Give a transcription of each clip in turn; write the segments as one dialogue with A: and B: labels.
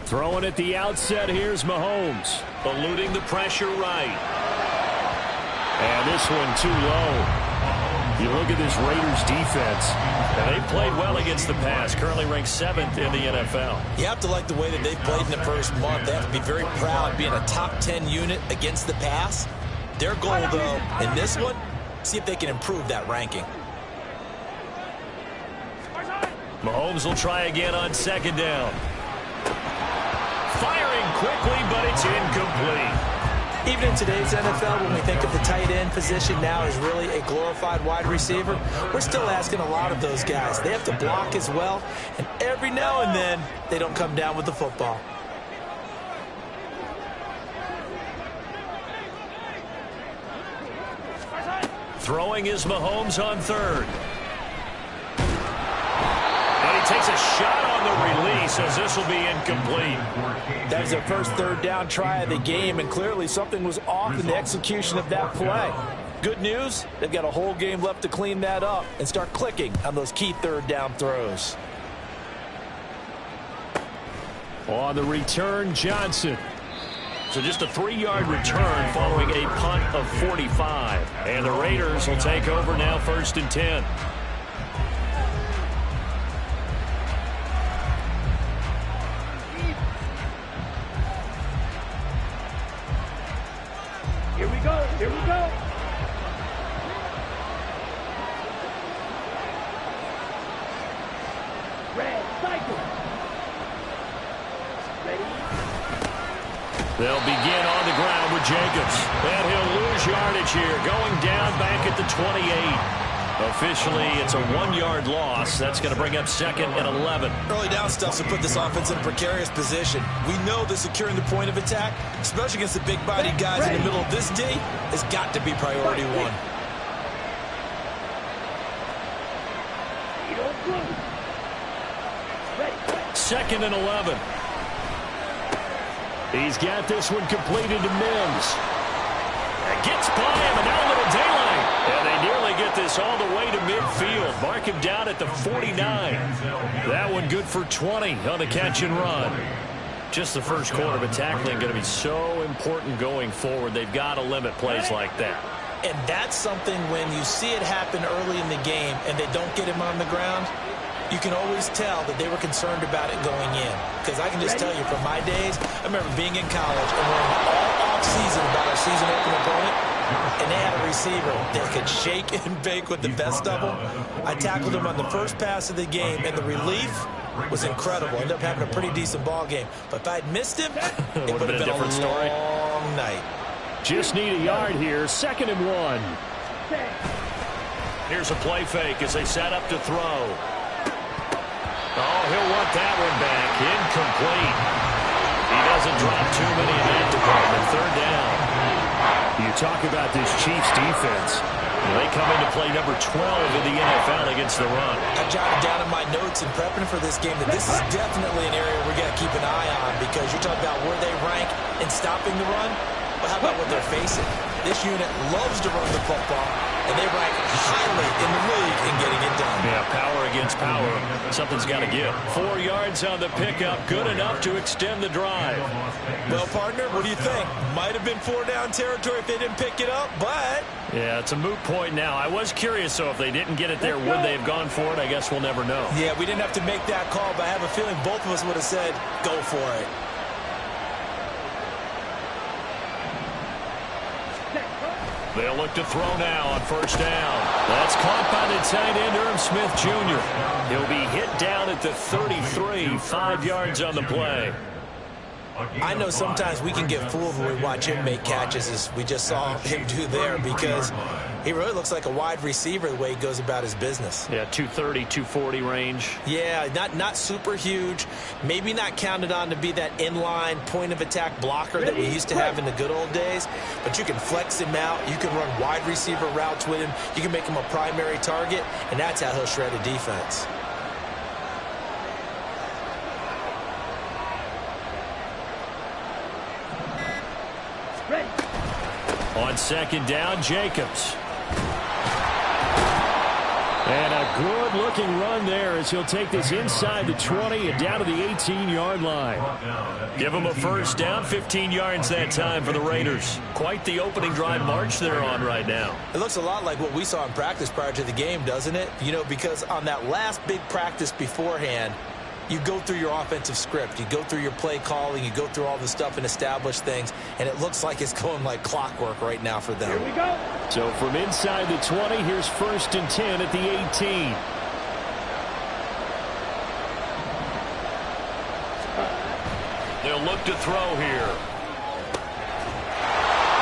A: Throwing at the outset, here's Mahomes. Eluding the pressure right. And this one too low. You look at this Raiders defense, and they've played well against the pass, currently ranked 7th in the NFL.
B: You have to like the way that they've played in the first month. They have to be very proud of being a top 10 unit against the pass. Their goal, though, in this one, see if they can improve that ranking.
A: Mahomes will try again on 2nd down. Firing quickly, but it's incomplete.
B: Even in today's NFL, when we think of the tight end position now as really a glorified wide receiver, we're still asking a lot of those guys. They have to block as well, and every now and then, they don't come down with the football.
A: Throwing is Mahomes on 3rd. And he takes a shot on the release as this will be incomplete.
B: That was their first 3rd down try of the game, and clearly something was off in the execution of that play. Good news, they've got a whole game left to clean that up and start clicking on those key 3rd down throws.
A: On the return, Johnson. So just a 3-yard return following a punt of 45. And the Raiders will take over now 1st and 10.
C: Here we go. Here we go. Red cycle. Ready?
A: They'll begin on the ground with Jacobs. And he'll lose yardage here. Going down back at the 28. Officially, it's a 1-yard loss. That's going to bring up 2nd and 11.
B: Early down stuff to put this offense in a precarious position. We know that securing the point of attack, especially against the big-bodied guys in the middle of this D, has got to be priority 1.
A: 2nd and 11. He's got this one completed to Mims. Gets by him, and now a little daylight. And they nearly get this all the way to midfield. Mark him down at the 49. That one good for 20 on the catch and run. Just the first quarter, but tackling going to be so important going forward. They've got to limit plays like that.
B: And that's something when you see it happen early in the game and they don't get him on the ground, you can always tell that they were concerned about it going in. Because I can just tell you from my days, I remember being in college and learning all off-season about our season opener opponent, and they had a receiver that could shake and bake with the best of them. I tackled him on the first pass of the game, and the relief was incredible. Ended up having a pretty decent ball game. But if I'd missed him, it would have been a different story. Long night.
A: Just need a yard here. 2nd and 1. Here's a play fake as they set up to throw. Oh, he'll want that one back. Incomplete. He doesn't drop too many in that department. 3rd down. You talk about this Chiefs defense. They come into play number 12 in the NFL against the run.
B: I jotted down in my notes in prepping for this game that this is definitely an area we're going to keep an eye on, because you're talking about where they rank in stopping the run. But how about what they're facing? This unit loves to run the football, and they rank highly in the league in getting it done.
A: Yeah, power against power. Something's got to give. 4 yards on the pickup, good enough to extend the drive.
B: Well, partner, what do you think? Might have been 4-down territory if they didn't pick it up, but...
A: Yeah, it's a moot point now. I was curious, so if they didn't get it there, would they have gone for it? I guess we'll never know.
B: Yeah, we didn't have to make that call, but I have a feeling both of us would have said, go for it.
A: They'll look to throw now on 1st down. That's caught by the tight end, Irv Smith Jr. He'll be hit down at the 33, 5 yards on the play.
B: I know sometimes we can get fooled when we watch him make catches, as we just saw him do there, because he really looks like a wide receiver the way he goes about his business.
A: Yeah, 230, 240 range.
B: Yeah, not super huge. Maybe not counted on to be that inline point-of-attack blocker that we used to have in the good old days, but you can flex him out. You can run wide receiver routes with him. You can make him a primary target, and that's how he'll shred a defense. On 2nd down, Jacobs.
A: And a good-looking run there as he'll take this inside the 20 and down to the 18-yard line. Give him a first down, 15 yards that time for the Raiders. Quite the opening drive march they're on right now.
B: It looks a lot like what we saw in practice prior to the game, doesn't it? You know, because on that last big practice beforehand, you go through your offensive script. You go through your play calling. You go through all the stuff and establish things. And it looks like it's going like clockwork right now for them.
C: Here we go.
A: So from inside the 20, here's 1st and 10 at the 18. They'll look to throw here.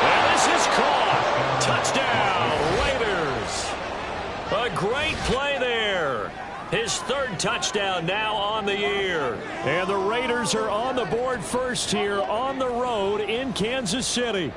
A: And this is caught. Touchdown, Raiders. A great play there. His 3rd touchdown now on the year. And the Raiders are on the board first here on the road in Kansas City.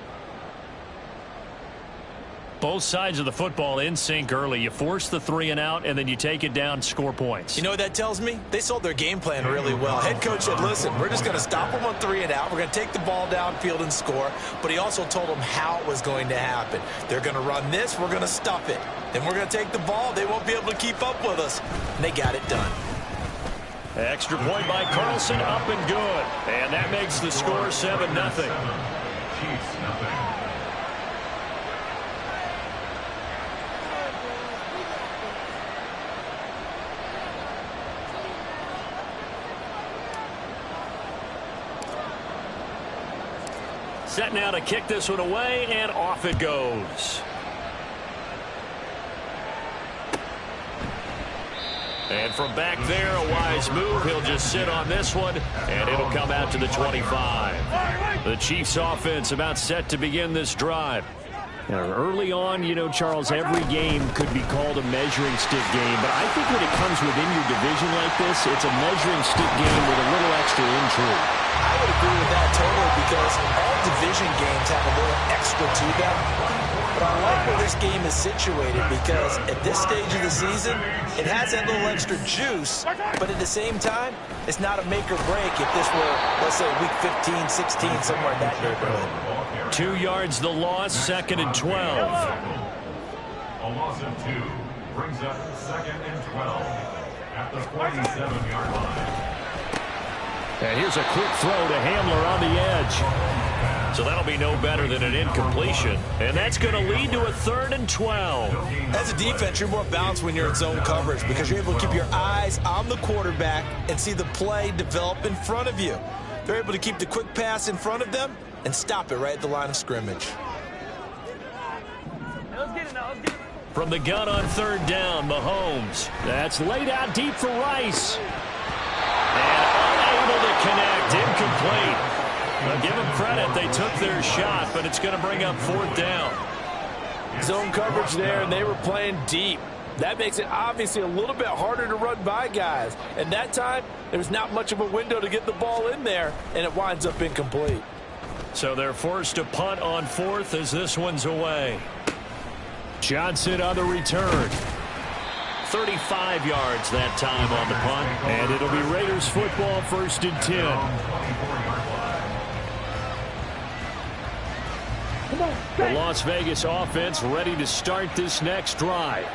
A: Both sides of the football in sync early. You force the 3 and out, and then you take it down, score points.
B: You know what that tells me? They sold their game plan really well. Head coach said, listen, we're just going to stop them on 3 and out. We're going to take the ball downfield and score. But he also told them how it was going to happen. They're going to run this. We're going to stuff it. Then we're going to take the ball. They won't be able to keep up with us. And they got it done.
A: Extra point by Carlson, up and good. And that makes the score 7-0.
D: Chiefs, nothing.
A: Set now to kick this one away, and off it goes. And from back there, a wise move. He'll just sit on this one, and it'll come out to the 25. The Chiefs offense about set to begin this drive. Now, early on, you know, Charles, every game could be called a measuring stick game, but I think when it comes within your division like this, it's a measuring stick game with a little extra intrigue.
B: I would agree with that totally because all division games have a little extra to them. But I like where this game is situated because at this stage of the season, it has that little extra juice, but at the same time, it's not a make or break if this were, let's say, week 15, 16, somewhere in that neighborhood.
A: 2 yards the loss, 2nd and 12.
D: A loss of 2 brings up 2nd and 12 at the 47-yard line.
A: And here's a quick throw to Hamler on the edge. So that'll be no better than an incompletion. And that's going to lead to a 3rd and 12.
B: As a defense, you're more balanced when you're in zone coverage because you're able to keep your eyes on the quarterback and see the play develop in front of you. They're able to keep the quick pass in front of them and stop it right at the line of scrimmage.
A: From the gun on 3rd down, Mahomes. That's laid out deep for Rice. And unable to connect, incomplete. Now give them credit, they took their shot, but it's going to bring up 4th down.
E: Zone coverage there, and they were playing deep. That makes it obviously a little bit harder to run by guys. And that time, there was not much of a window to get the ball in there, and it winds up incomplete.
A: So they're forced to punt on 4th as this one's away. Johnson on the return. 35 yards that time on the punt. And it'll be Raiders football, 1st and 10. The Las Vegas offense ready to start this next drive.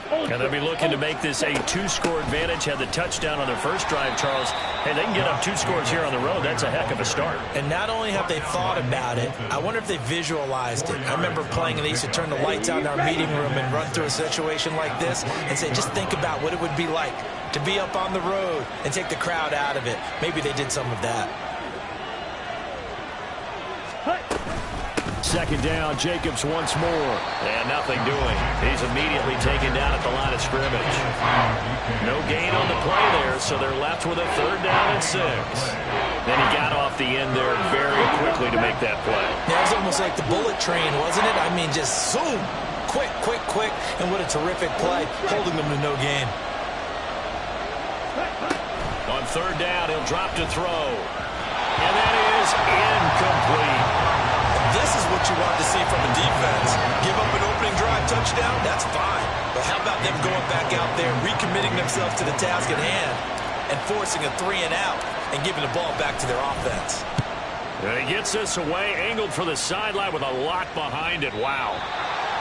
A: And they'll be looking to make this a 2-score advantage. Had the touchdown on their first drive, Charles. Hey, they can get up 2 scores here on the road. That's a heck of a start.
B: And not only have they thought about it, I wonder if they visualized it. I remember playing and they used to turn the lights out in our meeting room and run through a situation like this and say, just think about what it would be like to be up on the road and take the crowd out of it. Maybe they did some of that.
A: 2nd down, Jacobs once more. And nothing doing. He's immediately taken down at the line of scrimmage. No gain on the play there, so they're left with a 3rd down and 6. Then he got off the end there very quickly to make that play.
B: That was almost like the bullet train, wasn't it? I mean, just zoom. Quick, quick, quick. And what a terrific play, holding them to no gain.
A: On 3rd down, he'll drop to throw. And that is incomplete.
B: This is what you want to see from a defense. Give up an opening drive touchdown, that's fine. But how about them going back out there, recommitting themselves to the task at hand, and forcing a 3 and out, and giving the ball back to their offense.
A: And he gets this away, angled for the sideline with a lot behind it. Wow.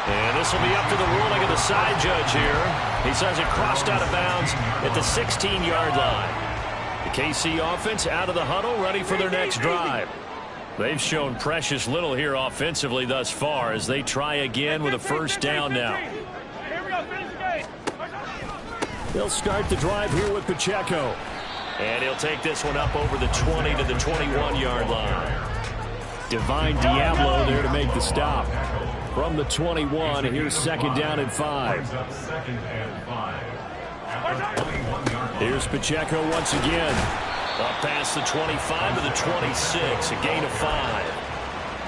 A: And this will be up to the ruling of the side judge here. He says it crossed out of bounds at the 16-yard line. The KC offense out of the huddle, ready for their next drive. They've shown precious little here offensively thus far as they try again with a first down now. They'll start the drive here with Pacheco. And he'll take this one up over the 20 to the 21-yard line. Divine Diablo there to make the stop. From the 21, here's second down and 5. Here's Pacheco once again. Up past the 25 to the 26, a gain of 5.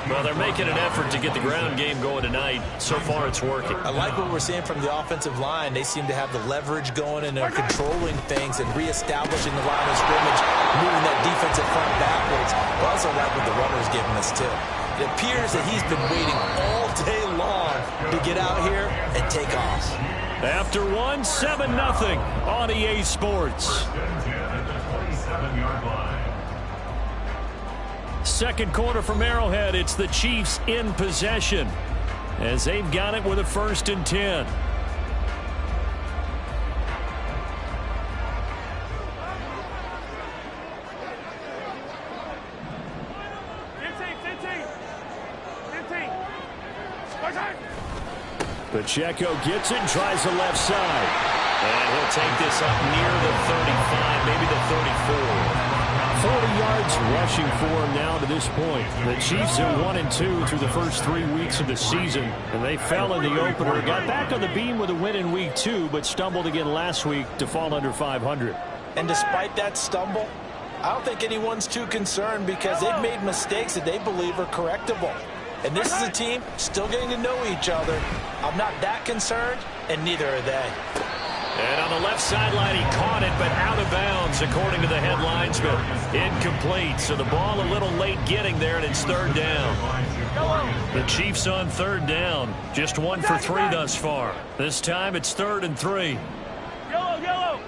A: Well, they're making an effort to get the ground game going tonight. So far, it's working.
B: I like what we're seeing from the offensive line. They seem to have the leverage going, and they're controlling things and reestablishing the line of scrimmage, moving that defensive front backwards. I also like what the runner's giving us, too. It appears that he's been waiting all day long to get out here and take off.
A: After one, 7-0 on EA Sports. Second quarter from Arrowhead. It's the Chiefs in possession as they've got it with a 1st and 10. Pacheco gets it and tries the left side. And he'll take this up near the 35, maybe the 34. 40 yards rushing for him now to this point. The Chiefs are 1-2 through the first 3 weeks of the season, and they fell in the opener. Got back on the beam with a win in week 2, but stumbled again last week to fall under 500.
B: And despite that stumble, I don't think anyone's too concerned because they've made mistakes that they believe are correctable. And this is a team still getting to know each other. I'm not that concerned, and neither are they.
A: And on the left sideline, he caught it, but out of bounds, according to the head linesman. Incomplete, so the ball a little late getting there, and it's 3rd down. The Chiefs on 3rd down, just 1 for 3 thus far. This time it's 3rd and 3.
C: Yellow.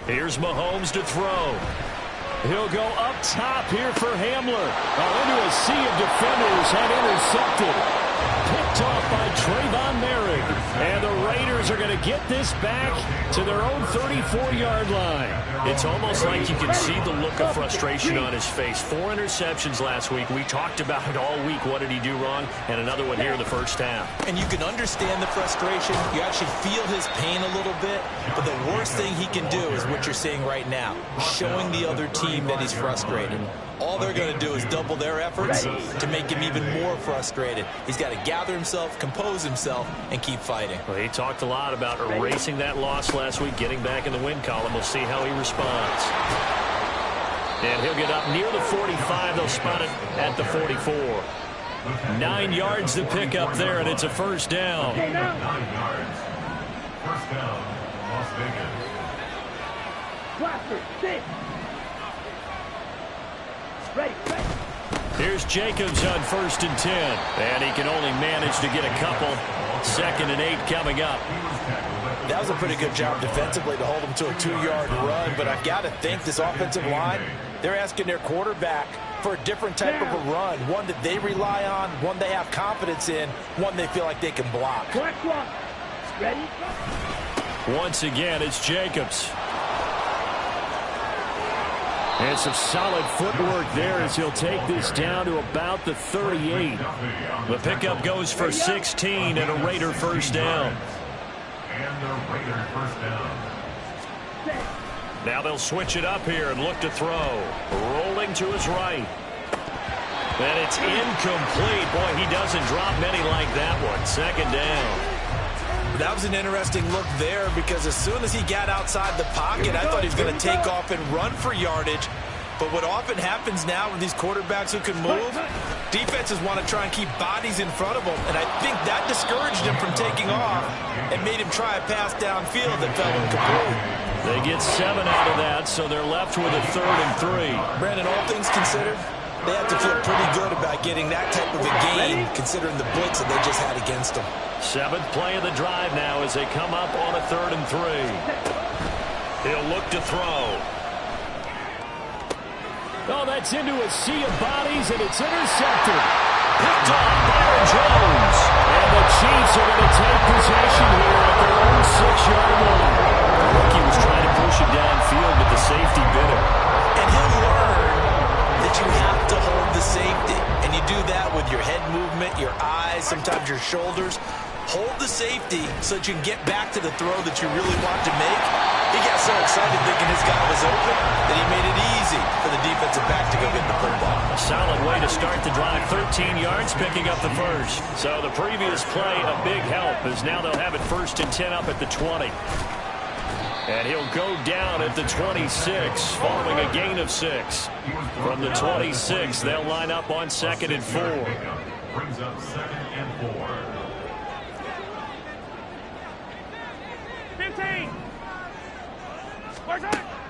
A: Here's Mahomes to throw. He'll go up top here for Hamler. Into a sea of defenders and intercepted. Picked off by Trayvon Merrick. And the Raiders are going to get this back to their own 34-yard line. It's almost like you can see the look of frustration on his face. 4 interceptions last week. We talked about it all week. What did he do wrong? And another one here in the first half.
B: And you can understand the frustration. You actually feel his pain a little bit. But the worst thing he can do is what you're seeing right now, showing the other team that he's frustrated. All they're going to do is double their efforts to make him even more frustrated. He's got to gather himself, compose himself, and keep fighting.
A: Well, he talked a lot about erasing that loss last week, getting back in the win column. We'll see how he responds. And he'll get up near the 45. They'll spot it at the 44. 9 yards to pick up there, and it's a 1st down.
D: 9 yards. 1st down, Las Vegas.
C: Blaster, 6. Ready.
A: Here's Jacobs on 1st and 10. And he can only manage to get a couple. 2nd and 8 coming up.
B: That was a pretty good job defensively to hold him to a 2-yard run, but I've got to think this offensive line, they're asking their quarterback for a different type of a run, one that they rely on, one they have confidence in, one they feel like they can block.
C: Ready?
A: Once again, it's Jacobs. And some solid footwork there as he'll take this down to about the 38. The pickup goes for 16 and a Raider 1st down.
D: And the Raider 1st down.
A: Now they'll switch it up here and look to throw. Rolling to his right. And it's incomplete. Boy, he doesn't drop many like that one. 2nd down.
B: That was an interesting look there because as soon as he got outside the pocket, I thought he was going to take off and run for yardage. But what often happens now with these quarterbacks who can move, defenses want to try and keep bodies in front of them. And I think that discouraged him from taking off and made him try a pass downfield that fell incomplete.
A: They get 7 out of that, so they're left with a 3rd and 3.
B: Brandon, all things considered, they have to feel pretty good about getting that type of a gain, considering the blitz that they just had against them.
A: 7th play of the drive now as they come up on a 3rd and 3. He'll look to throw.
F: Oh, that's into a sea of bodies, and it's intercepted.
A: Picked off Byron Jones.
F: And the Chiefs are going to take possession here at their own 6-yard line.
A: The rookie was trying to push it downfield, but the safety bit him.
B: And he'll learn that you have to hold the safety. And you do that with your head movement, your eyes, sometimes your shoulders. Hold the safety so that you can get back to the throw that you really want to make. He got so excited thinking his guy was open that he made it easy for the defensive back to go get the football.
A: A solid way to start the drive, 13 yards, picking up the first. So the previous play, a big help, as now they'll have it 1st and 10 up at the 20. And he'll go down at the 26, following a gain of 6. From the 26, they'll line up on 2nd and 4.
D: Brings up 2nd and 4.
C: 15.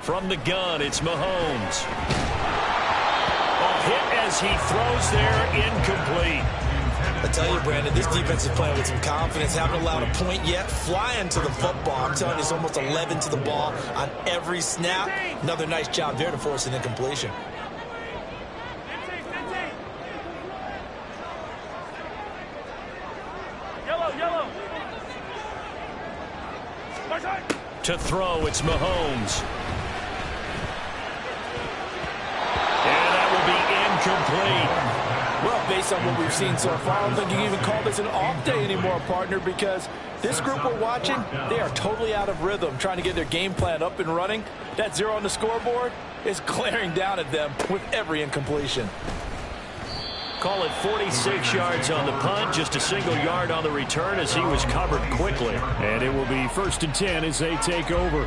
A: From the gun, it's Mahomes. Off hit as he throws there, incomplete.
B: I tell you, Brandon, this defense is playing with some confidence. Haven't allowed a point yet. Flying to the football. I'm telling you, it's almost 11 to the ball on every snap. Another nice job there to force an incompletion.
C: 15. Yellow.
A: To throw, it's Mahomes. And that will be incomplete.
E: Well, based on what we've seen so far, I don't think you can even call this an off day anymore, partner, because this group we're watching, they are totally out of rhythm, trying to get their game plan up and running. That 0 on the scoreboard is glaring down at them with every incompletion.
A: Call it 46 yards on the punt, just a single yard on the return as he was covered quickly.
F: And it will be 1st and 10 as they take over.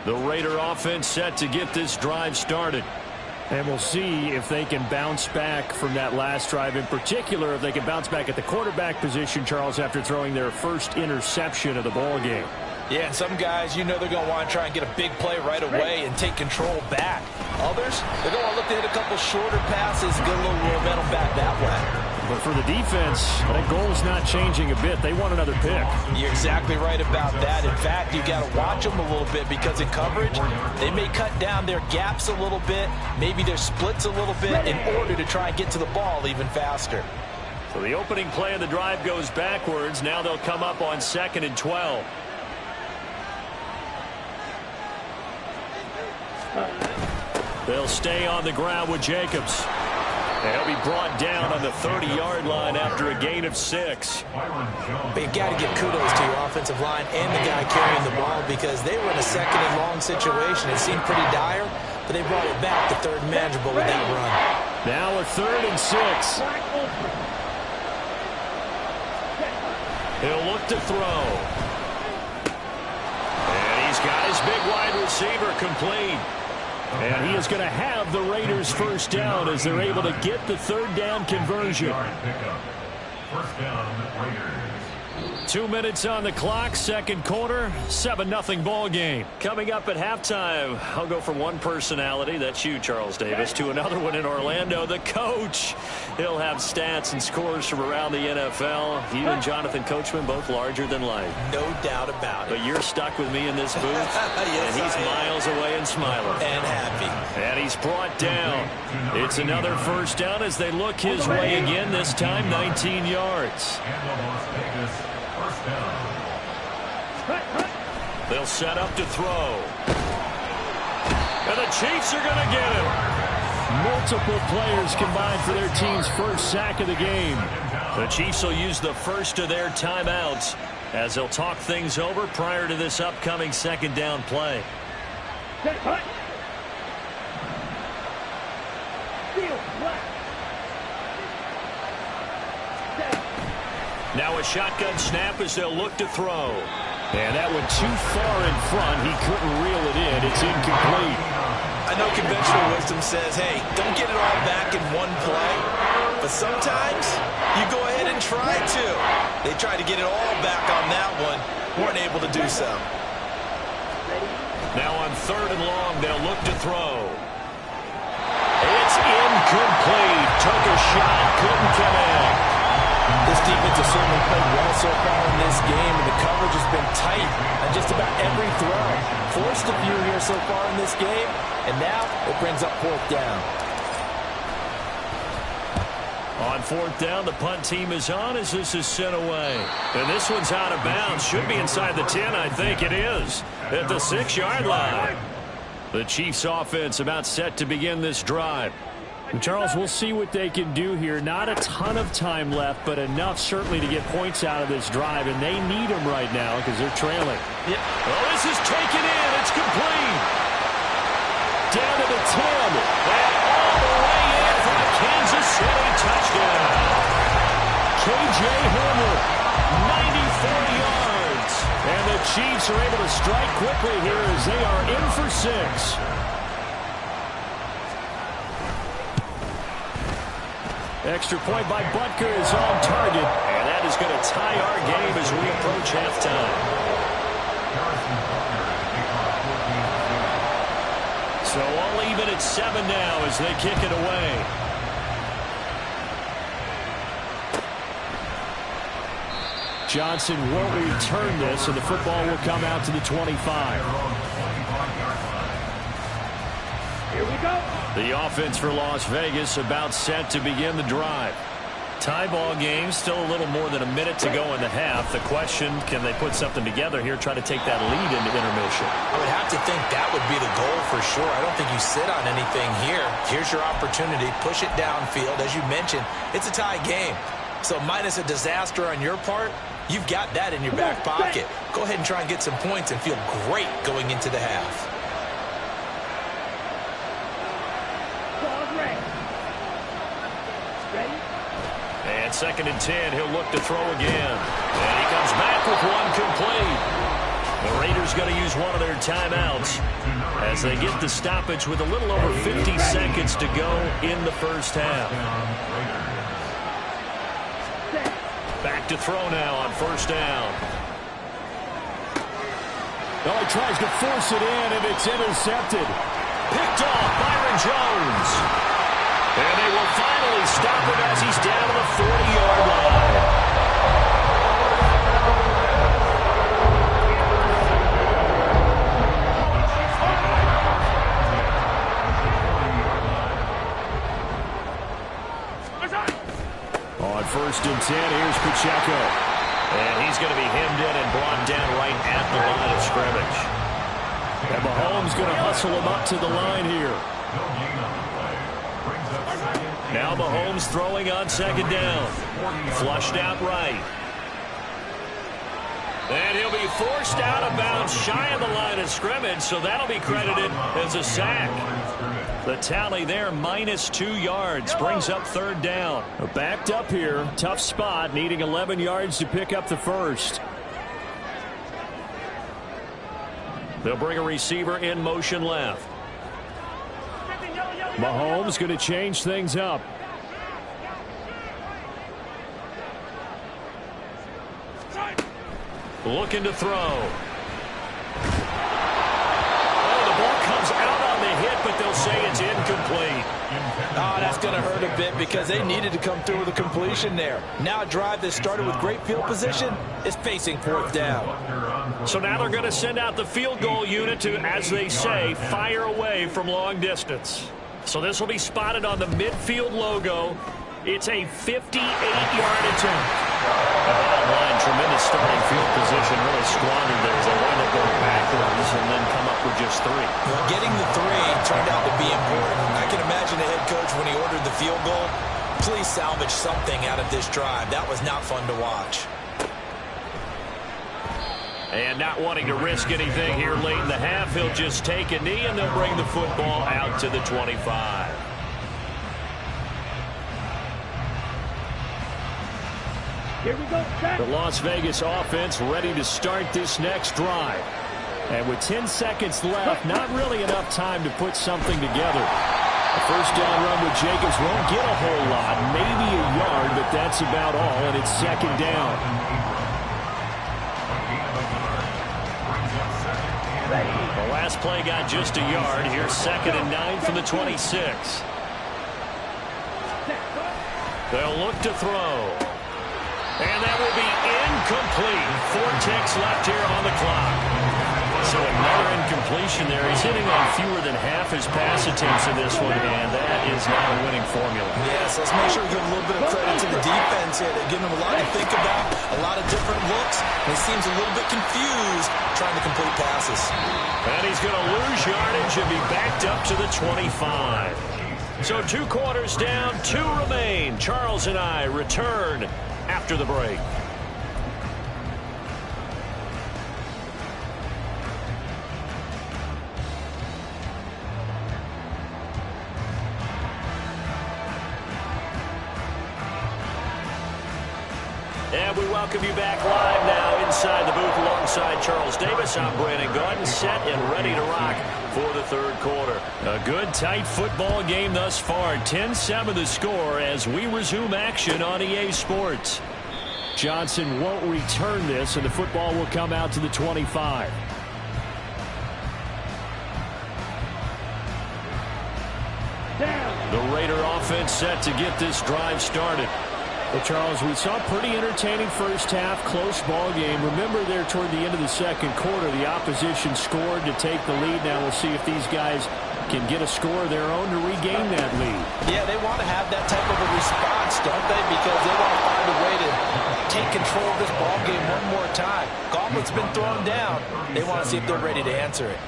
A: The Raider offense set to get this drive started.
F: And we'll see if they can bounce back from that last drive. In particular, if they can bounce back at the quarterback position, Charles, after throwing their first interception of the ball game.
B: Yeah, and some guys, you know they're going to want to try and get a big play right away and take control back. Others, they're going to want to look to hit a couple shorter passes, get a little momentum back that way.
F: But for the defense, that goal is not changing a bit. They want another pick.
B: You're exactly right about that. In fact, you got to watch them a little bit because in coverage, they may cut down their gaps a little bit, maybe their splits a little bit in order to try and get to the ball even faster.
A: So the opening play of the drive goes backwards. Now they'll come up on 2nd and 12. They'll stay on the ground with Jacobs. And he'll be brought down on the 30-yard line after a gain of 6.
B: But you got to give kudos to your offensive line and the guy carrying the ball because they were in a 2nd and long situation. It seemed pretty dire, but they brought it back to 3rd and manageable with that run.
F: Now a 3rd and 6.
A: He'll look to throw. And he's got his big wide receiver complete.
F: And he is going to have the Raiders first down as they're able to get the 3rd down conversion.
D: First down, Raiders.
A: 2 minutes on the clock, 2nd quarter, 7-0 ball game. Coming up at halftime, I'll go from one personality, that's you, Charles Davis, to another one in Orlando, the coach. He'll have stats and scores from around the NFL. He and Jonathan Coachman, both larger than life.
B: No doubt about it.
A: But you're stuck with me in this booth,
B: Yes,
A: and he's miles away and smiling.
B: And happy.
A: And he's brought down. It's another first down as they look his way again, this time 19 yards.
D: And the Las Vegas first down.
A: They'll set up to throw. And the Chiefs are going to get him.
F: Multiple players combined for their team's first sack of the game.
A: The Chiefs will use the first of their timeouts as they'll talk things over prior to this upcoming 2nd down play. Now a shotgun snap as they'll look to throw.
F: And that went too far in front. He couldn't reel it in. It's incomplete.
B: I know conventional wisdom says, hey, don't get it all back in one play. But sometimes you go ahead and try to. They tried to get it all back on that one. Weren't able to do so.
A: Now on 3rd and long, they'll look to throw. It's incomplete. Took a shot, couldn't connect.
B: This defense has certainly played well so far in this game, and the coverage has been tight on just about every throw. Forced a few here so far in this game, and now it brings up 4th down.
A: On 4th down, the punt team is on as this is sent away. And this one's out of bounds. Should be inside the 10, I think it is, at the 6-yard line. The Chiefs offense about set to begin this drive.
F: And Charles, we'll see what they can do here. Not a ton of time left, but enough certainly to get points out of this drive, and they need them right now because they're trailing.
A: Yep. Oh, this is taken in. It's complete. Down to the 10. And all the way in for a Kansas City touchdown. K.J. Hamler, 94 yards. And the Chiefs are able to strike quickly here as they are in for 6.
F: Extra point by Butker is on target.
A: And that is going to tie our game as we approach halftime. So all even at 7 now as they kick it away.
F: Johnson won't return this, and the football will come out to the 25.
C: Here we go.
A: The offense for Las Vegas about set to begin the drive. Tie ball game, still a little more than a minute to go in the half. The question, can they put something together here, try to take that lead into intermission?
B: I would have to think that would be the goal for sure. I don't think you sit on anything here. Here's your opportunity. Push it downfield. As you mentioned, it's a tie game. So minus a disaster on your part, you've got that in your back pocket. Go ahead and try and get some points and feel great going into the half.
A: And 2nd and 10, he'll look to throw again. And he comes back with one complete. The Raiders going to use one of their timeouts as they get the stoppage with a little over 50 seconds to go in the first half. Back to throw now on 1st down.
F: Oh, he tries to force it in, and it's intercepted.
A: Picked off Byron Jones. And they will finally stop him as he's down to the 40-yard line.
F: On 1st and 10, here's Pacheco.
A: And he's going to be hemmed in and brought down right at the line of scrimmage.
F: And Mahomes going to hustle him up to the line here.
A: Now Mahomes throwing on 2nd down. Flushed out right. And he'll be forced out of bounds shy of the line of scrimmage, so that'll be credited as a sack. The tally there, minus 2 yards, brings up 3rd down.
F: Backed up here, tough spot, needing 11 yards to pick up the first.
A: They'll bring a receiver in motion left.
F: Mahomes going to change things up.
A: Looking to throw. Oh, the ball comes out on the hit, but they'll say it's incomplete.
B: Oh, that's going to hurt a bit because they needed to come through with a completion there. Now a drive that started with great field position is facing 4th down.
A: So now they're going to send out the field goal unit to, as they say, fire away from long distance. So this will be spotted on the midfield logo. It's a 58-yard attempt. Bottom line, tremendous starting field position, really squandered there as they wind up going backwards and then come up with just 3.
B: Well, getting the 3 turned out to be important. I can imagine the head coach when he ordered the field goal, please salvage something out of this drive. That was not fun to watch.
A: And not wanting to risk anything here late in the half, he'll just take a knee and they'll bring the football out to the 25.
C: Here we go.
F: The Las Vegas offense ready to start this next drive. And with 10 seconds left, not really enough time to put something together. A 1st down run with Jacobs won't get a whole lot, maybe a yard, but that's about all, and it's 2nd down.
A: The last play got just a yard. Here's 2nd and 9 from the 26. They'll look to throw. And that will be incomplete. 4 ticks left here on the clock. So another incompletion there. He's hitting on fewer than half his pass attempts in this one, and that is not a winning formula.
B: Yes, let's make sure we give a little bit of credit to the defense here. They're giving him a lot to think about, a lot of different looks, and he seems a little bit confused trying to complete passes.
A: And he's going to lose yardage and be backed up to the 25. So 2 quarters down, 2 remain. Charles and I return after the break. And we welcome you back live now inside the booth alongside Charles Davis. I'm Brandon Gaudin, set and ready to rock for the 3rd quarter. A good, tight football game thus far. 10-7 the score as we resume action on EA Sports. Johnson won't return this, and the football will come out to the 25. The Raider offense set to get this drive started. Well, Charles, we saw a pretty entertaining first half, close ball game. Remember there toward the end of the 2nd quarter, the opposition scored to take the lead. Now we'll see if these guys can get a score of their own to regain that lead.
B: Yeah, they want to have that type of a response, don't they? Because they want to find a way to take control of this ball game one more time. Gauntlet's been thrown down. They want to see if they're ready to answer it.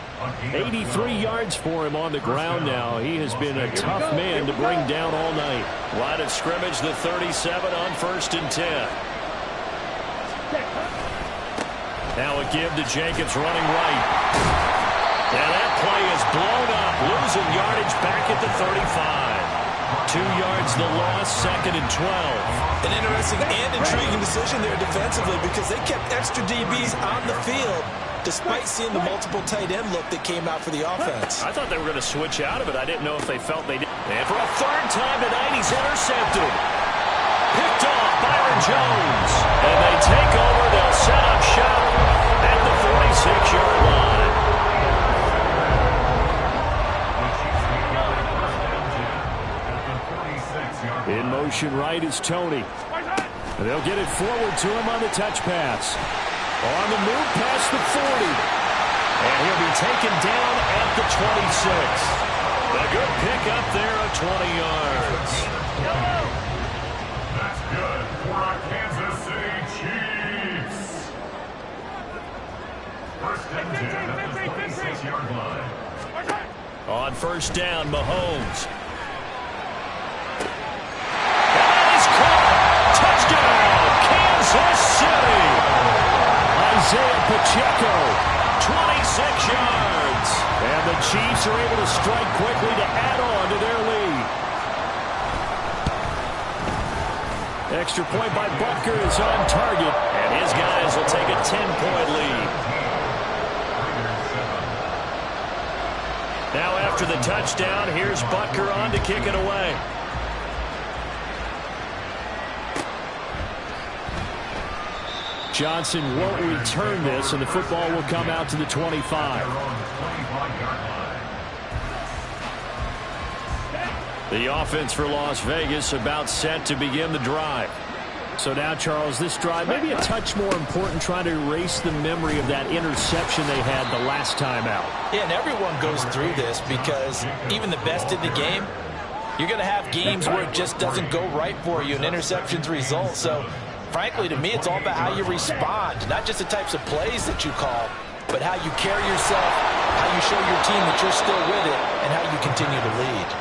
A: 83 yards for him on the ground now. He has been a tough man to bring down all night. Line of scrimmage, the 37 on 1st and 10. Now a give to Jacobs running right. And that play is blown up, losing yardage back at the 35. 2 yards the loss, 2nd and 12.
B: An interesting and intriguing decision there defensively because they kept extra DBs on the field despite seeing the multiple tight end look that came out for the offense.
A: I thought they were going to switch out of it. I didn't know if they felt they did. And for a 3rd time tonight, he's intercepted. Picked off Byron Jones. And they take over. They'll set up shop at the 46-yard line. In motion right is Tony. And they'll get it forward to him on the touch pass. On the move past the 40. And he'll be taken down at the 26. A good pickup there of 20 yards.
D: That's good for our Kansas City Chiefs. 1st and 10 at the 26-yard line.
A: On 1st down, Mahomes. That is caught. Touchdown, Kansas City. Isaiah Pacheco, 26 yards. And the Chiefs are able to strike quickly to add on to their lead. Extra point by Butker is on target. And his guys will take a 10-point lead. Now after the touchdown, here's Butker on to kick it away. Johnson won't return this, and the football will come out to the 25. The offense for Las Vegas about set to begin the drive. So now, Charles, this drive maybe a touch more important, trying to erase the memory of that interception they had the last time out.
B: Yeah, and everyone goes through this because even the best in the game, you're going to have games where it just doesn't go right for you and interceptions result. So frankly, to me, it's all about how you respond, not just the types of plays that you call, but how you carry yourself, how you show your team that you're still with it, and how you continue to lead.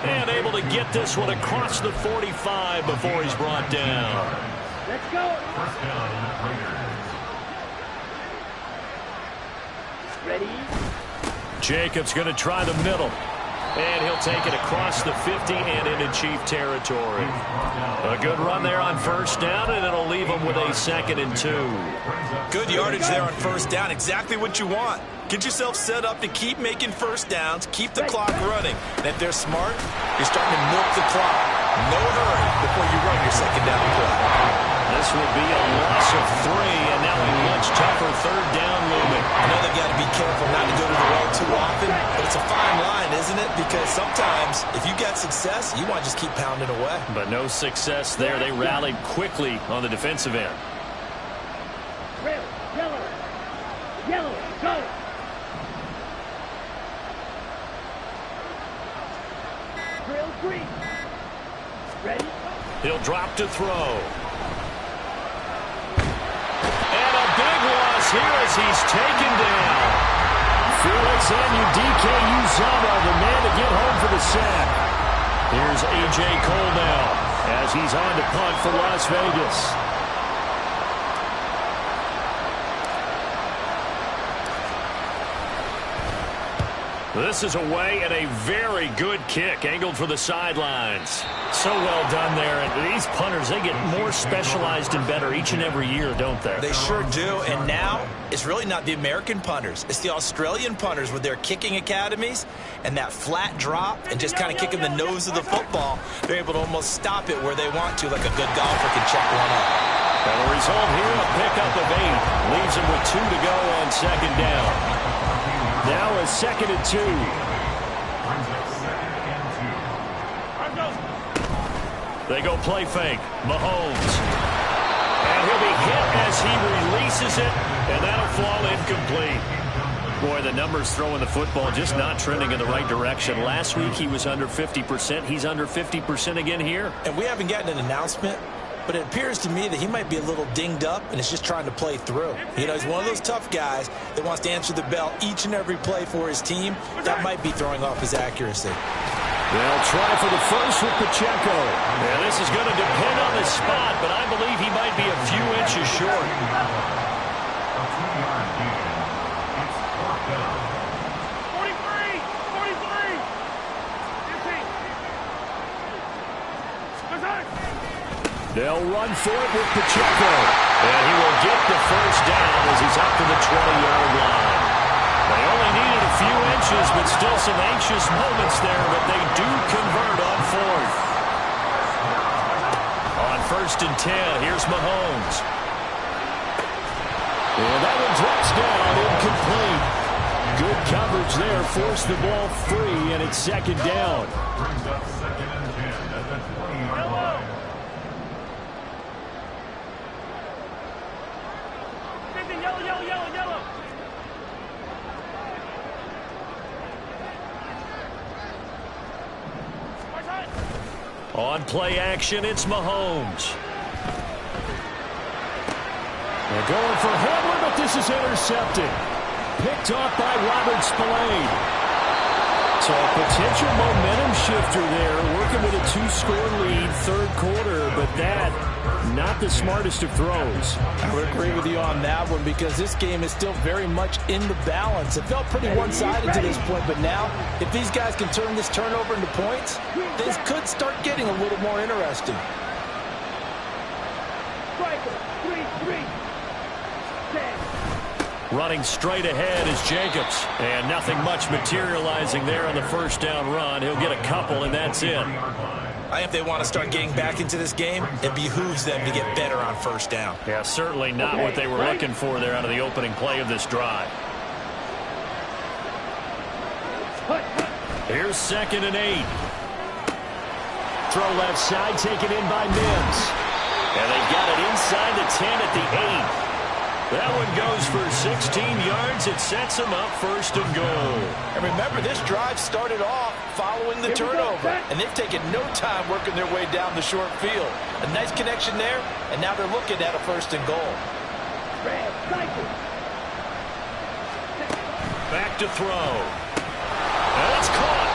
A: And able to get this one across the 45 before he's brought down.
C: Let's go.
D: 1st down on the Raiders.
C: Ready?
A: Jacobs going to try the middle. And he'll take it across the 50 and into Chief territory. A good run there on 1st down, and it'll leave him with a 2nd and 2.
B: Good yardage there on 1st down. Exactly what you want. Get yourself set up to keep making 1st downs, keep the clock running. And if they're smart, you're starting to milk the clock. No hurry before you run your 2nd down play.
A: This will be a loss of 3, and now a much tougher 3rd down looming.
B: I know they've got to be careful not to go to the well too too often, but it's a fine line, isn't it? Because sometimes if you got success, you want to just keep pounding away.
A: But no success there. They rallied quickly on the defensive end.
C: Red, yellow, yellow, go. Drill green. Ready?
A: He'll drop to throw. And a big loss here as he's taken down. Felix Anudike-Uzomah, the man to get home for the sack. Here's A.J. Cole now as he's on to punt for Las Vegas. This is away and a very good kick angled for the sidelines. So well done there. And these punters, they get more specialized and better each and every year, don't they?
B: They sure do. And now it's really not the American punters. It's the Australian punters with their kicking academies and that flat drop and just kind of kicking the nose of the football. They're able to almost stop it where they want to, like a good golfer can check one up.
A: And the result here, a pickup of 8. Leaves him with 2 to go on second down. Now a 2nd and 2. They go play fake. Mahomes. And he'll be hit as he releases it, and that'll fall incomplete. Boy, the numbers throwing the football just not trending in the right direction. Last week he was under 50%. He's under 50% again here.
B: And we haven't gotten an announcement, but it appears to me that he might be a little dinged up and is just trying to play through. You know, he's one of those tough guys that wants to answer the bell each and every play for his team. That might be throwing off his accuracy.
A: They'll try for the first with Pacheco. Yeah, this is going to depend on the spot, but I believe he might be a few inches short.
D: A 2-yard gain. It's 4th down.
C: 43, 43. 15.
A: They'll run for it with Pacheco. And he will get the first down as he's up to the 20-yard line. They only needed a few inches, but still some anxious moments there, but they do convert on 4th. On 1st and 10, here's Mahomes. And that one drops down, incomplete. Good coverage there, forced the ball free, and it's 2nd down.
D: Brings up 2nd and 10 at the 20-yard line.
C: 50, yellow, yellow, yellow, yellow.
A: On play action, it's Mahomes. They're going for Hamler, but this is intercepted. Picked off by Robert Spillane. So a potential momentum shifter there, working with a 2-score lead, 3rd quarter, but that, not the smartest of throws.
E: I would agree with you on that one because this game is still very much in the balance. It felt pretty one-sided to this point, but now, if these guys can turn this turnover into points, things could start getting a little more interesting.
C: Striker, 3-3. 10.
A: Running straight ahead is Jacobs. And nothing much materializing there on the first down run. He'll get a couple, and that's it.
B: I think if they want to start getting back into this game, it behooves them to get better on 1st down.
A: Yeah, certainly not what they were looking for there out of the opening play of this drive. Here's 2nd and 8. Throw left side, taken in by Mims. And they got it inside the 10 at the 8. That one goes for 16 yards. It sets them up 1st and goal.
E: And remember, this drive started off following the turnover, and they've taken no time working their way down the short field. A nice connection there, and now they're looking at a 1st and goal.
A: Back to throw. And it's caught.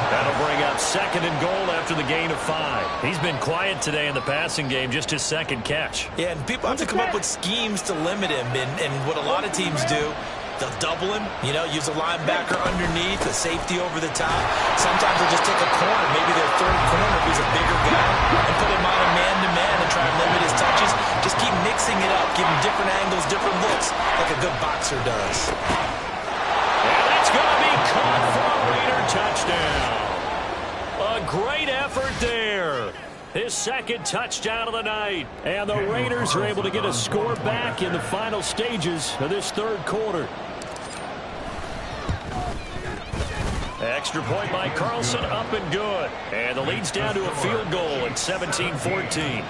A: That'll bring up 2nd and goal after the gain of 5. He's been quiet today in the passing game, just his 2nd catch.
B: Yeah, and people have to come up with schemes to limit him, and what a lot of teams do, they'll double him, you know, use a linebacker underneath, a safety over the top. Sometimes they'll just take a corner, maybe their 3rd corner if he's a bigger guy, and put him on a man-to-man and try and limit his touches. Just keep mixing it up, give him different angles, different looks, like a good boxer does.
A: And that's going to be caught for a Raider touchdown. A great effort there. His 2nd touchdown of the night. And the Raiders are able to get a score back in the final stages of this 3rd quarter. Extra point by Carlson, up and good. And the lead's down to a field goal at 17-14.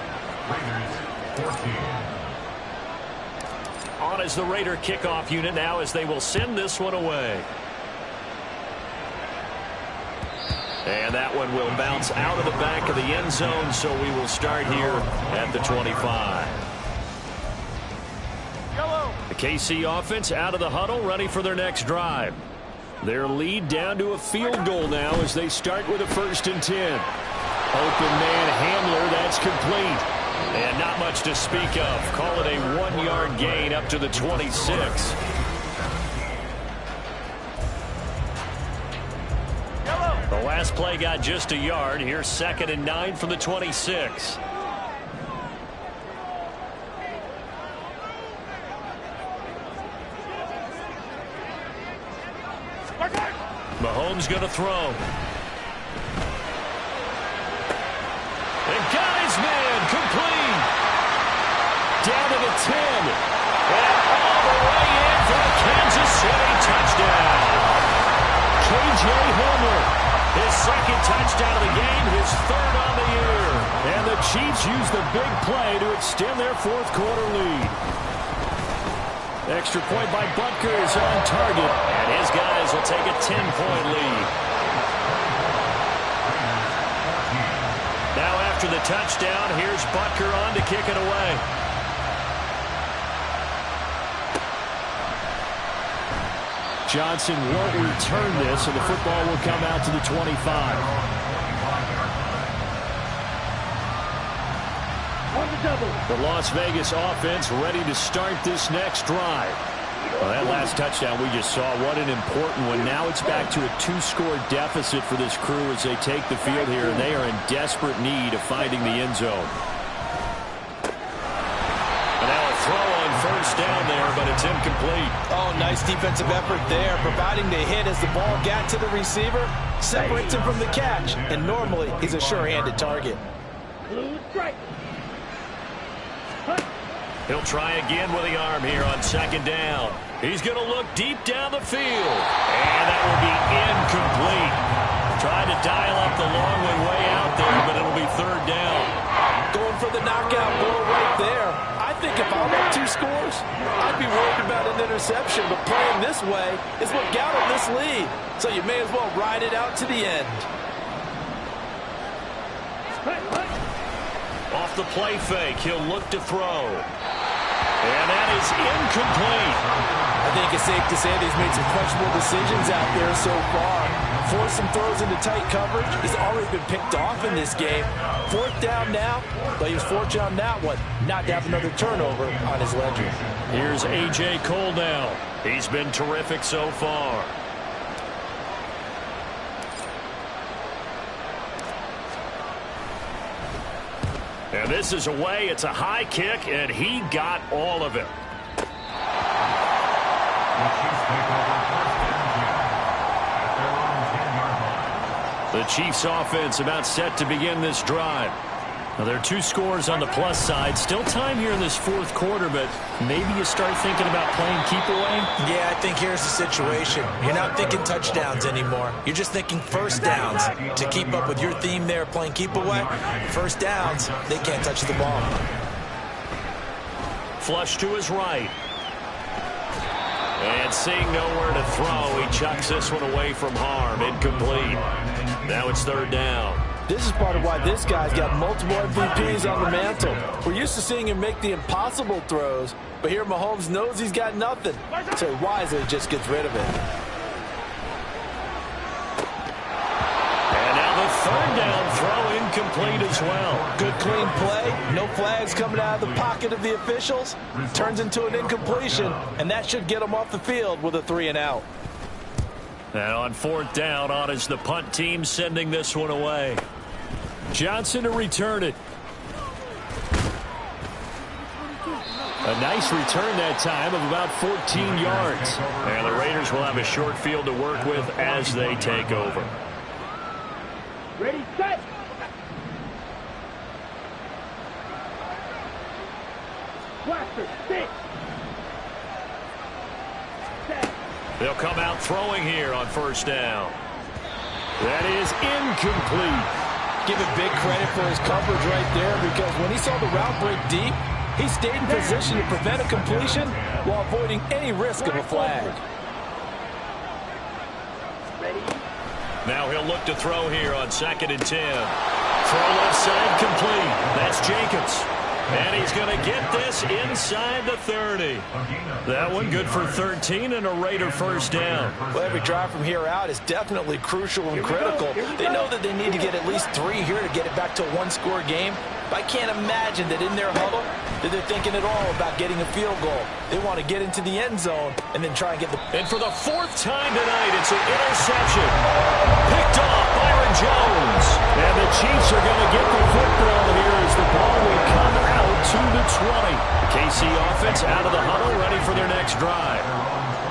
A: On is the Raider kickoff unit now as they will send this one away. And that one will bounce out of the back of the end zone, so we will start here at the 25. The KC offense out of the huddle, ready for their next drive. Their lead down to a field goal now as they start with a 1st and 10. Open man Handler, that's complete. And not much to speak of. Call it a 1-yard gain up to the 26. The last play got just a yard. Here's 2nd and 9 from the 26. Mahomes going to throw. And got his man complete. Down to the 10. And all the way in for the Kansas City touchdown. K.J. Hamler, his 2nd touchdown of the game, his 3rd on the year. And the Chiefs use the big play to extend their 4th quarter lead. Extra point by Butker is on target, and his guys will take a 10-point lead. Now after the touchdown, here's Butker on to kick it away.
F: Johnson won't return this, and the football will come out to the 25. The Las Vegas offense ready to start this next drive. Well, that last touchdown we just saw, what an important one. Now it's back to a 2-score deficit for this crew as they take the field here, and they are in desperate need of finding the end zone.
A: And now a throw on 1st down there, but it's incomplete.
B: Oh, nice defensive effort there, providing the hit as the ball got to the receiver, separates him from the catch, and normally he's a sure-handed target.
A: He'll try again with the arm here on 2nd down. He's going to look deep down the field. And that will be incomplete. Tried to dial up the long way out there, but it'll be 3rd down.
B: Going for the knockout blow right there. I think if I'm up 2 scores, I'd be worried about an interception, but playing this way is what got him this lead. So you may as well ride it out to the end.
A: Off the play fake, he'll look to throw. And that is incomplete.
B: I think it's safe to say that he's made some questionable decisions out there so far. Forced some throws into tight coverage. He's already been picked off in this game. 4th down now, but he was fortunate on that one not to have another turnover on his ledger.
A: Here's A.J. Cole now. He's been terrific so far. And this is away. It's a high kick, and he got all of it. The Chiefs offense about set to begin this drive. Now, there are 2 scores on the plus side. Still time here in this 4th quarter, but maybe you start thinking about playing keep away?
B: Yeah, I think here's the situation. You're not thinking touchdowns anymore. You're just thinking 1st downs. To keep up with your theme there, playing keep away, 1st downs, they can't touch the ball.
A: Flush to his right. And seeing nowhere to throw, he chucks this one away from harm. Incomplete. Now it's 3rd down.
E: This is part of why this guy's got multiple MVPs on the mantle. We're used to seeing him make the impossible throws, but here Mahomes knows he's got nothing, so he wisely just gets rid of it.
A: And now the 3rd down throw incomplete as well.
B: Good clean play, no flags coming out of the pocket of the officials. Turns into an incompletion, and that should get him off the field with a 3 and out.
A: And on 4th down, on is the punt team sending this one away.
F: Johnson to return it. A nice return that time of about 14 yards.
A: And the Raiders will have a short field to work with as they take over.
C: Ready, set. Blaster, stick.
A: They'll come out throwing here on 1st down.
F: That is incomplete.
E: Give him big credit for his coverage right there, because when he saw the route break deep, he stayed in position to prevent a completion while avoiding any risk of a flag.
A: Now he'll look to throw here on 2nd and 10. Throw left side complete. That's Jacobs. And he's going to get this inside the 30. That one good for 13 and a Raider first down.
B: Well, every drive from here out is definitely crucial and critical. They know that they need to get at least 3 here to get it back to a one-score game. But I can't imagine that in their huddle that they're thinking at all about getting a field goal. They want to get into the end zone and then try and get the...
A: And for the 4th time tonight, it's an interception. Picked off Byron Jones. And the Chiefs are going to get the football here as the ball will come out to the 20. The KC offense out of the huddle, ready for their next drive.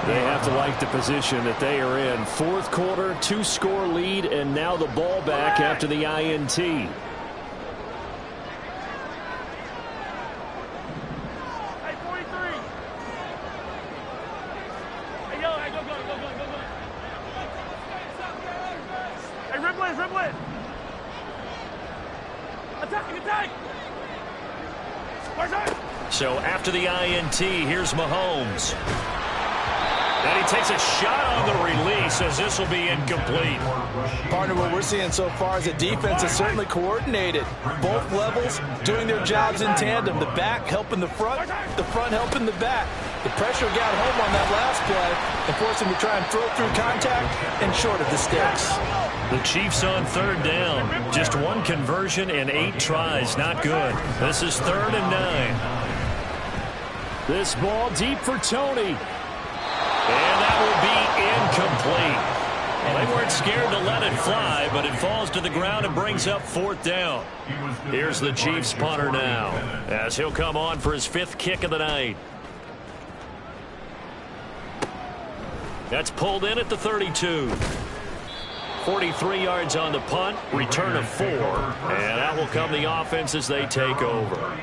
F: They have to like the position that they are in. 4th quarter, 2-score lead, and now the ball back after the INT.
A: So after the INT, here's Mahomes. And he takes a shot on the release as this will be incomplete.
B: Partner, what we're seeing so far is the defense is certainly coordinated. Both levels doing their jobs in tandem. The back helping the front helping the back. The pressure got home on that last play and forced him to try and throw through contact and short of the sticks.
A: The Chiefs on 3rd down. Just 1 conversion and 8 tries. Not good. This is 3rd and 9.
F: This ball deep for Tony.
A: And that will be incomplete. Well, they weren't scared to let it fly, but it falls to the ground and brings up 4th down. Here's the Chiefs punter now, as he'll come on for his 5th kick of the night. That's pulled in at the 32. 43 yards on the punt, return of 4, and that will come the offense as they take over.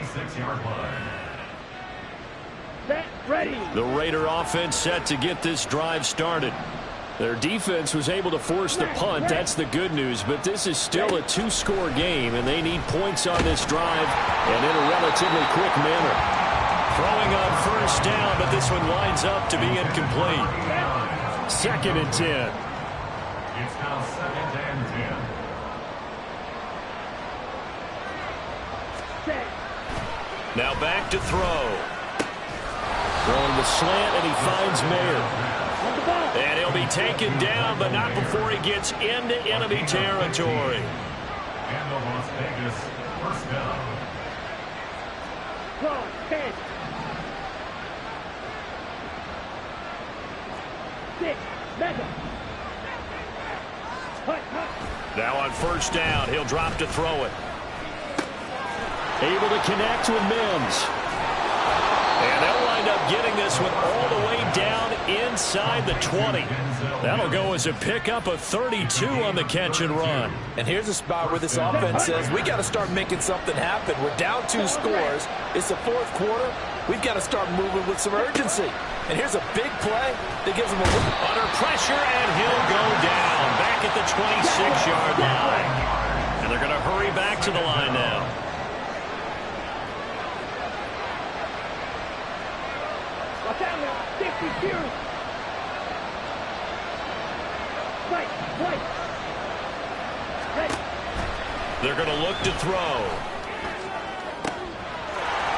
C: Ready.
F: The Raider offense set to get this drive started. Their defense was able to force the punt. That's the good news, but this is still a 2-score game, and they need points on this drive and in a relatively quick manner.
A: Throwing on 1st down, but this one winds up to be incomplete.
F: 2nd and 10.
D: It's now 2nd and 10.
A: Now back to throw.
F: Throwing the slant, and he finds Mayer.
A: And he'll be taken down, but not before he gets into enemy territory.
D: And the Las Vegas first down.
C: 10. 6. Mega.
A: Now on 1st down, he'll drop to throw it.
F: Able to connect with Mims.
A: And they'll wind up getting this one all the way down inside the 20. That'll go as a pickup of 32 on the catch and run.
B: And here's a spot where this offense says, we got to start making something happen. We're down 2 scores. It's the 4th quarter. We've got to start moving with some urgency. And here's a big play that gives them a look.
A: Under pressure, and he'll go down back at the 26-yard line. And they're going to hurry back to the line now. They're going to look to throw.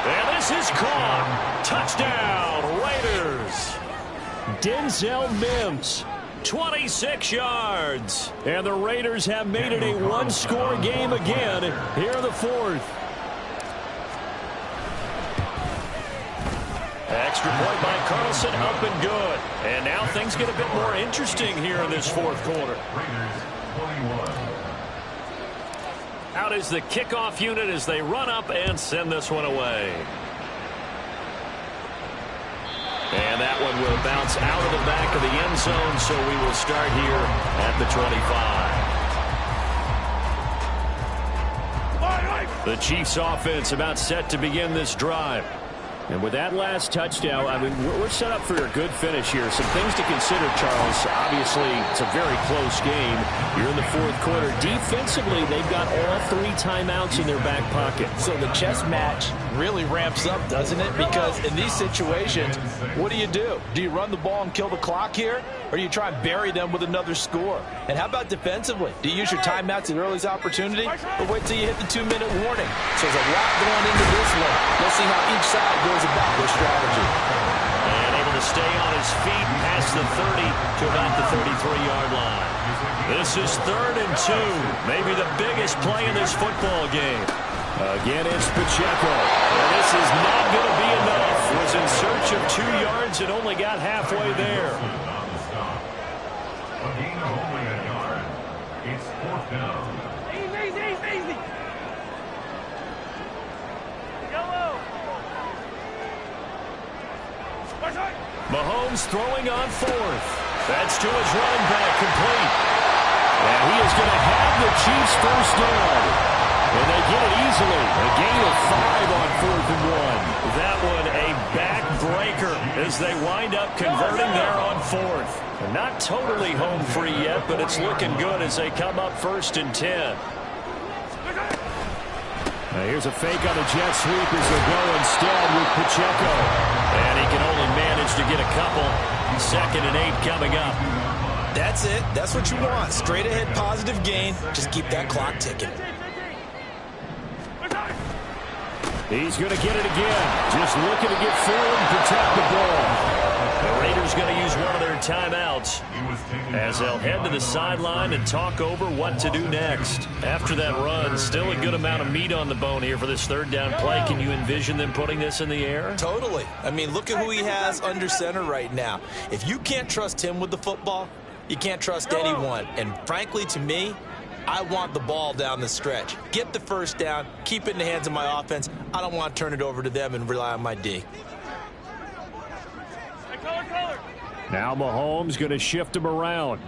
A: And this is caught. Touchdown, Raiders.
F: Denzel Mims.
A: 26 yards.
F: And the Raiders have made it a 1-score game again here in the 4th.
A: Extra point by Carlson, up and good. And now things get a bit more interesting here in this 4th quarter.
D: Raiders 21.
A: Out is the kickoff unit as they run up and send this one away. And that one will bounce out of the back of the end zone, so we will start here at the 25. The Chiefs offense about set to begin this drive.
F: And with that last touchdown, I mean, we're set up for a good finish here. Some things to consider, Charles. Obviously, it's a very close game. You're in the fourth quarter. Defensively, they've got all 3 timeouts in their back pocket.
B: So the chess match really ramps up, doesn't it? Because in these situations, what do? Do you run the ball and kill the clock here? Or do you try and bury them with another score? And how about defensively? Do you use your timeouts at earliest opportunity? Or wait till you hit the 2-minute warning? So there's a lot going into this one. Let's see how each side goes about their strategy.
A: And able to stay on his feet past the 30 to about the 33-yard line. This is 3rd and 2. Maybe the biggest play in this football game.
F: Again, it's Pacheco.
A: And this is not going to be enough. Was in search of 2 yards and only got halfway there.
D: A gain of only a yard. It's 4th down.
C: Easy. Yellow.
A: Mahomes throwing on 4th. That's to his running back, complete. And he is going to have the Chiefs first down. And they get it easily. A gain of 5 on 4th and 1. That one a backbreaker as they wind up converting there on 4th. And not totally home free yet, but it's looking good as they come up 1st and 10.
F: Now here's a fake on the jet sweep as they go instead with Pacheco.
A: And he can only manage to get a couple. 2nd and 8 coming up.
B: That's it. That's what you want. Straight ahead positive gain. Just keep that clock ticking.
F: He's going to get it again. Just looking to get forward and protect the ball.
A: The Raiders going to use one of their timeouts as they'll head to the sideline and talk over what to do next. After that run, still a good amount of meat on the bone here for this 3rd down play. Can you envision them putting this in the air?
B: Totally. I mean, look at who he has under center right now. If you can't trust him with the football, you can't trust anyone. And frankly, to me, I want the ball down the stretch. Get the first down, keep it in the hands of my offense. I don't want to turn it over to them and rely on my D.
F: Now Mahomes going to shift him around.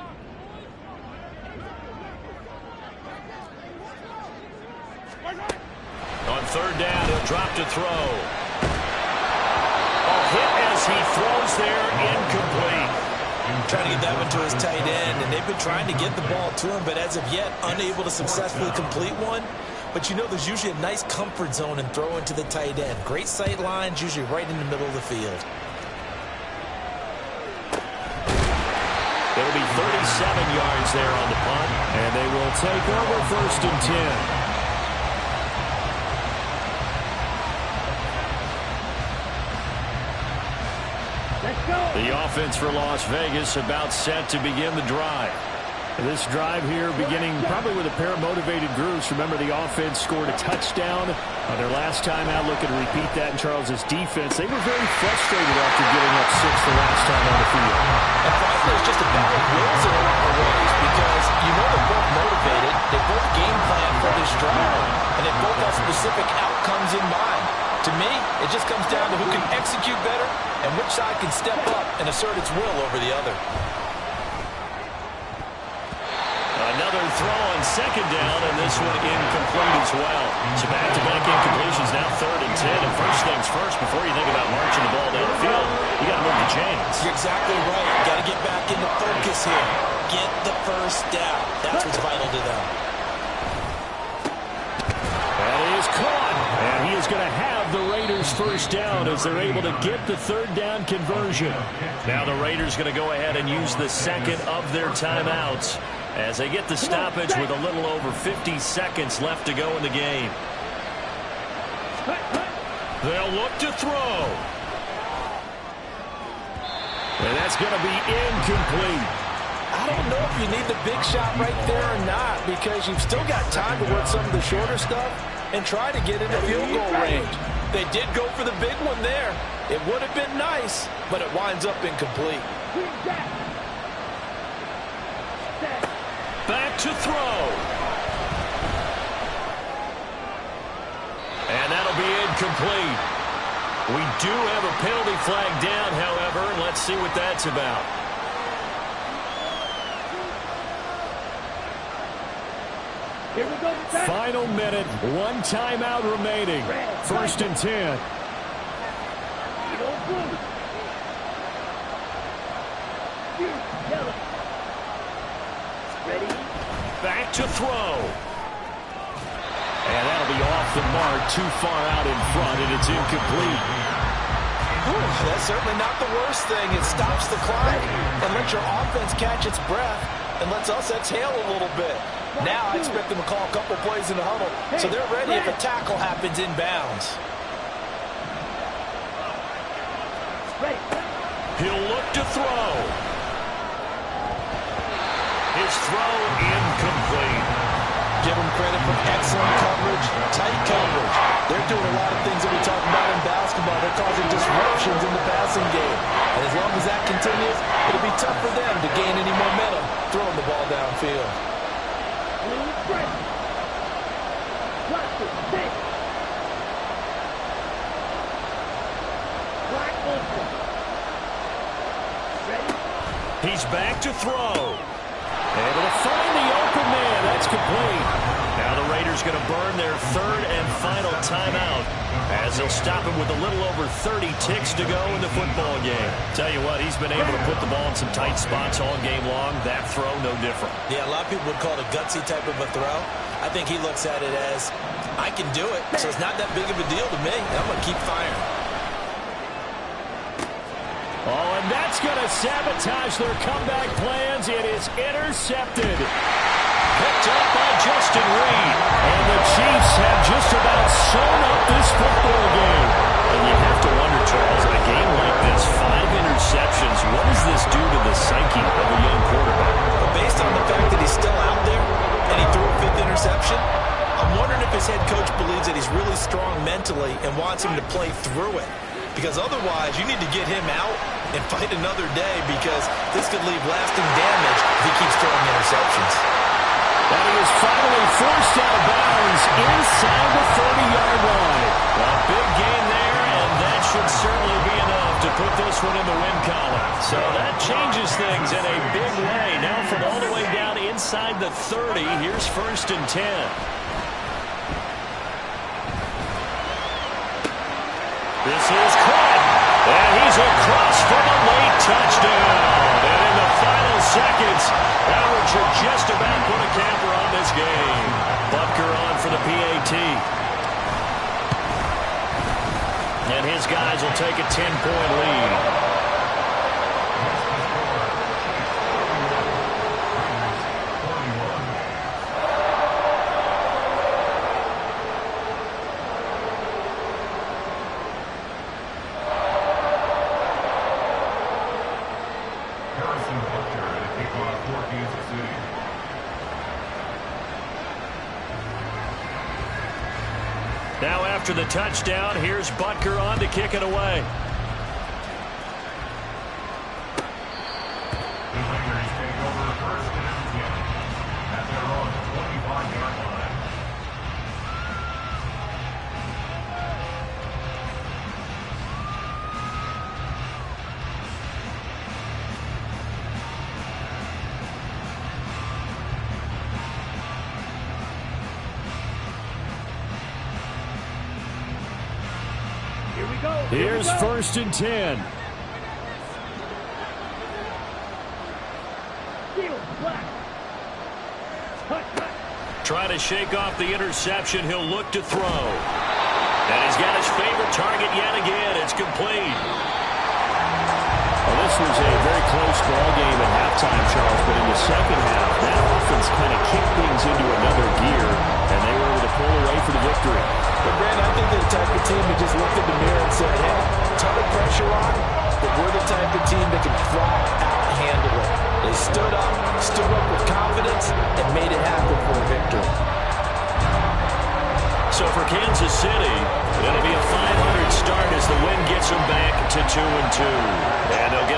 A: On 3rd down, he'll drop to throw. A hit as he throws there, incomplete.
B: Trying to get that one to his tight end, and they've been trying to get the ball to him, but as of yet, unable to successfully complete one. But you know, there's usually a nice comfort zone in throwing to the tight end. Great sight lines, usually right in the middle of the field.
A: It'll be 37 yards there on the punt.
F: And they will take over 1st and 10.
A: The offense for Las Vegas about set to begin the drive.
F: This drive here beginning probably with a pair of motivated groups. Remember, the offense scored a touchdown on their last time out. Looking to repeat that in Charles's defense. They were very frustrated after getting up 6 the last time on the field.
B: And frankly, it's just a battle of wills in a lot of ways because you know they're both motivated. They both game plan for this drive, and they both have specific outcomes in mind. To me, it just comes down to who can execute better and which side can step up and assert its will over the other.
A: Another throw on 2nd down, and this one incomplete as well. So back-to-back incompletions, now 3rd and 10. And first things first, before you think about marching the ball down the field, you got to move the chains.
B: You're exactly right. Got to get back into focus here. Get the first down. That's what's vital to them.
F: That is caught. And he is going to have the Raiders first down as they're able to get the 3rd down conversion.
A: Now the Raiders going to go ahead and use the 2nd of their timeouts as they get the stoppage with a little over 50 seconds left to go in the game. They'll look to throw.
F: And that's going to be incomplete.
B: I don't know if you need the big shot right there or not because you've still got time to work some of the shorter stuff and try to get into field goal range. They did go for the big one there. It would have been nice, but it winds up incomplete.
A: Back to throw. And that'll be incomplete. We do have a penalty flag down, however. Let's see what that's about.
C: Here we go.
F: Final minute, 1 timeout remaining. 1st and 10.
C: Forward. Here, yellow. Ready?
A: Back to throw. And that'll be off the mark, too far out in front, and it's incomplete.
B: That's certainly not the worst thing. It stops the clock and lets your offense catch its breath and lets us exhale a little bit. Now I expect them to call a couple plays in the huddle so they're ready if a tackle happens inbounds.
A: He'll look to throw. His throw incomplete.
B: Give them credit for excellent coverage, tight coverage. They're doing a lot of things that we talk about in basketball. They're causing disruptions in the passing game. And as long as that continues, it'll be tough for them to gain any momentum throwing the ball downfield.
A: He's back to throw. Able to find the open man. That's complete. Now the Raiders going to burn their third and final timeout as they'll stop him with a little over 30 ticks to go in the football game. Tell you what, he's been able to put the ball in some tight spots all game long. That throw, no different.
B: Yeah, a lot of people would call it a gutsy type of a throw. I think he looks at it as, I can do it, so it's not that big of a deal to me. I'm going to keep firing.
F: Oh, and that's going to sabotage their comeback plans. It is intercepted.
A: Picked up by Justin Reed.
F: And the Chiefs have just about sewn up this football game.
A: And you have to wonder, Charles, in a game like this, 5 interceptions, what does this do to the psyche of a young quarterback?
B: But based on the fact that he's still out there and he threw a 5th interception, I'm wondering if his head coach believes that he's really strong mentally and wants him to play through it. Because otherwise, you need to get him out and fight another day because this could leave lasting damage if he keeps throwing interceptions.
F: And he is finally forced out of bounds inside the 30-yard line.
A: A big gain there, and that should certainly be enough to put this one in the win column. So that changes things in a big way. Now from all the way down inside the 30, here's 1st and 10. This is caught, and he's across for the late touchdown. And in the final seconds, Howard should just about put a camper on this game. Butker on for the PAT. And his guys will take a 10-point lead. Now after the touchdown, here's Butker on to kick it away.
D: The Raiders take over 1st and 10 at their own 25-yard line.
F: Here's 1st and 10.
A: Try to shake off the interception. He'll look to throw. And he's got his favorite target yet again. It's complete.
F: Well, this was a very close ball game at halftime, Charles, but in the second half, that offense kind of kicked things into another gear, and they were able to pull away for the victory.
B: But, Brandon, I think they're the type of team that just looked in the mirror and said, hey, ton of pressure on, but we're the type of team that can flat out handle it. They stood up with confidence, and made it happen for a victory.
A: So for Kansas City, it'll be a 500 start as the win gets them back to 2-2. And they'll get